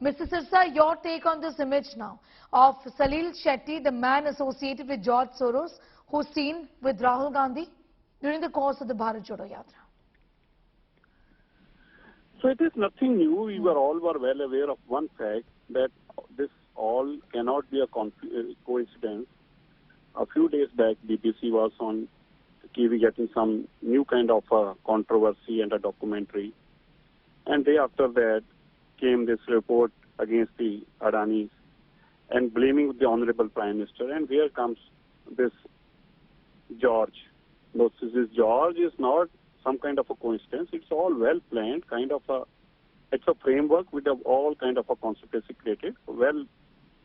Mr. Sirsa, your take on this image now of Salil Shetty, the man associated with George Soros, who's seen with Rahul Gandhi during the course of the Bharat Jodo Yatra. So it is nothing new. We were all well aware of one fact, that this all cannot be a coincidence. A few days back, BBC was on TV getting some new kind of controversy and a documentary. And day after that came this report against the Adanis and blaming the Honorable Prime Minister. And here comes this George. No, this George is not some kind of a coincidence. It's all well planned, it's a framework with all kind of a conspiracy created, well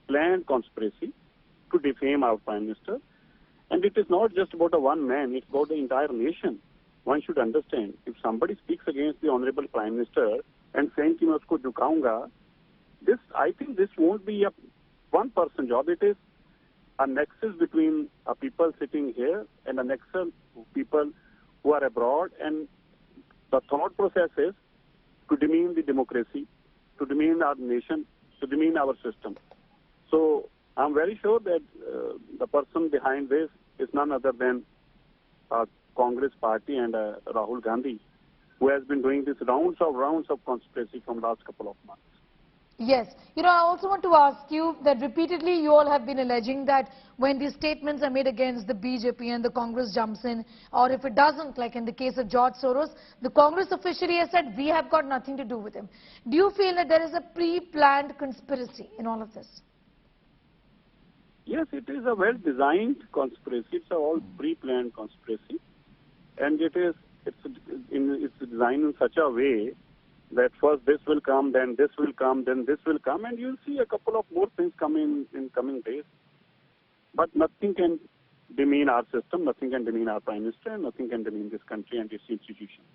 planned conspiracy to defame our Prime Minister. And it is not just about a one man, it's about the entire nation. One should understand, if somebody speaks against the Honorable Prime Minister and saying कि मैं उसको झुकाऊंगा, I think this won't be a one person job. It is a nexus between people sitting here and a nexus of people who are abroad, and the thought process is to demean the democracy, to demean our nation, to demean our system. So I'm very sure that the person behind this is none other than Congress party and Rahul Gandhi, who has been doing this rounds of conspiracy from last couple of months. Yes. I also want to ask you that repeatedly you all have been alleging that when these statements are made against the BJP and the Congress jumps in, or if it doesn't, like in the case of George Soros, the Congress officially has said, we have got nothing to do with him. Do you feel that there is a pre-planned conspiracy in all of this? Yes, it is a well-designed conspiracy. It's a all pre-planned conspiracy. And it's designed in such a way that first this will come, then this will come, then this will come, and you'll see a couple of more things coming in coming days. But nothing can demean our system, nothing can demean our Prime Minister, and nothing can demean this country and its institutions.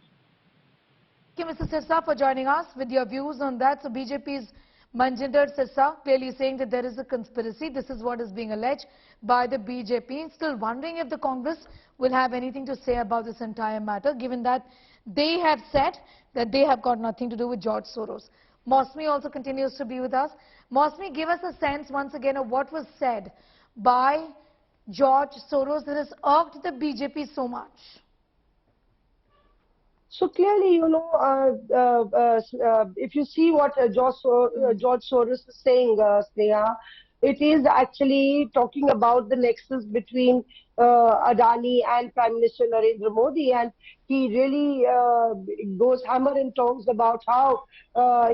Thank you, Mr. Sirsa, for joining us with your views on that. So BJP's Manjinder Sirsa clearly saying that there is a conspiracy. This is what is being alleged by the BJP. Still wondering if the Congress will have anything to say about this entire matter, given that they have said that they have got nothing to do with George Soros. Mosmi also continues to be with us. Mosmi, give us a sense once again of what was said by George Soros that has irked the BJP so much. So clearly, if you see what George Soros is saying, Sneha, it is actually talking about the nexus between Adani and Prime Minister Narendra Modi, and he really goes hammer and tongs about how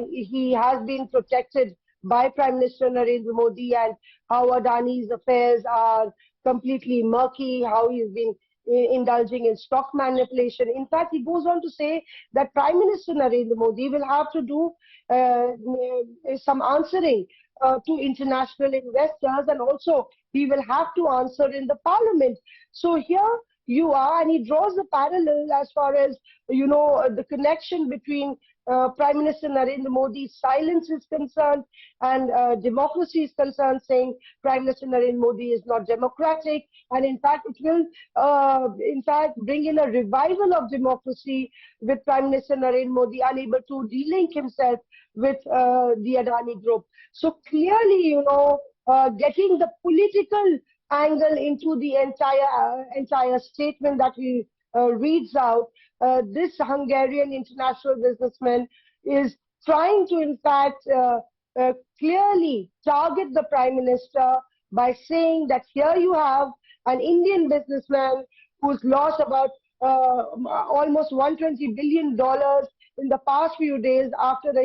he has been protected by Prime Minister Narendra Modi and how Adani's affairs are completely murky, how he's been indulging in stock manipulation. In fact, he goes on to say that Prime Minister Narendra Modi will have to do some answering to international investors, and also he will have to answer in the parliament. So here you are, and he draws a parallel as far as, the connection between Prime Minister Narendra Modi's silence is concerned and democracy is concerned, saying Prime Minister Narendra Modi is not democratic, and in fact it will bring in a revival of democracy with Prime Minister Narendra Modi unable to delink himself with the Adani group. So clearly, getting the political angle into the entire statement that he reads out, this Hungarian international businessman is trying to, in fact, clearly target the Prime Minister by saying that here you have an Indian businessman who's lost about almost $120 billion in the past few days after the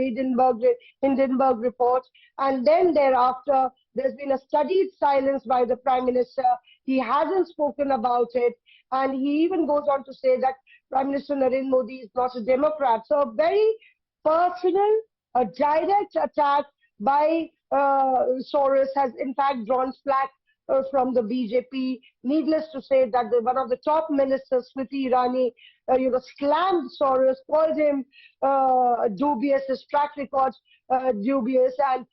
Hindenburg report, and then thereafter there's been a studied silence by the Prime Minister. He hasn't spoken about it, and he even goes on to say that Prime Minister Narendra Modi is not a Democrat. So a very personal, a direct attack by Soros has in fact drawn flack from the BJP. Needless to say that one of the top ministers, Smriti Irani, slammed Soros, called him dubious, his track record dubious, and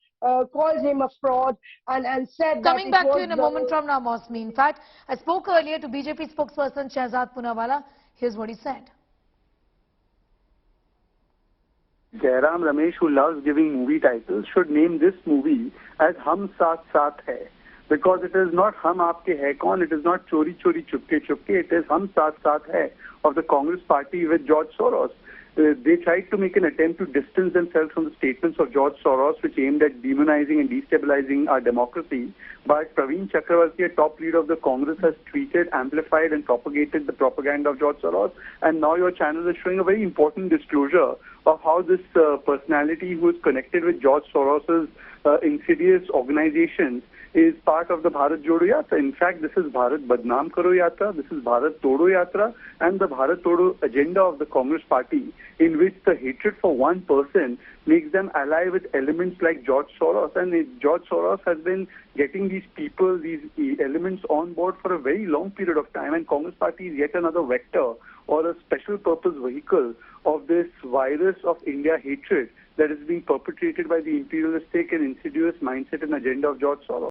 called him a fraud, and said that Coming back to you in a moment from now, Mosmi. In fact, I spoke earlier to BJP spokesperson Shehzad Poonawala. Here's what he said. Jairam Ramesh, who loves giving movie titles, should name this movie as Hum Saath Saath Hai. Because it is not Hum Aapke Hai Kaun, it is not Chori Chori Chupke Chupke, it is Hum Saath Saath Hai of the Congress party with George Soros. They tried to make an attempt to distance themselves from the statements of George Soros, which aimed at demonizing and destabilizing our democracy. But Praveen Chakravarti, a top leader of the Congress, has tweeted, amplified and propagated the propaganda of George Soros. And now your channel is showing a very important disclosure of how this personality who is connected with George Soros's insidious organizations is part of the Bharat Jodo Yatra. In fact, this is Bharat Badnaam Karo Yatra, this is Bharat Todo Yatra, and the Bharat Todo agenda of the Congress party, in which the hatred for one person makes them ally with elements like George Soros. And George Soros has been getting these people, these elements on board for a very long period of time, and Congress party is yet another vector or a special purpose vehicle of this virus of India hatred that is being perpetrated by the imperialistic and insidious mindset and agenda of George Soros.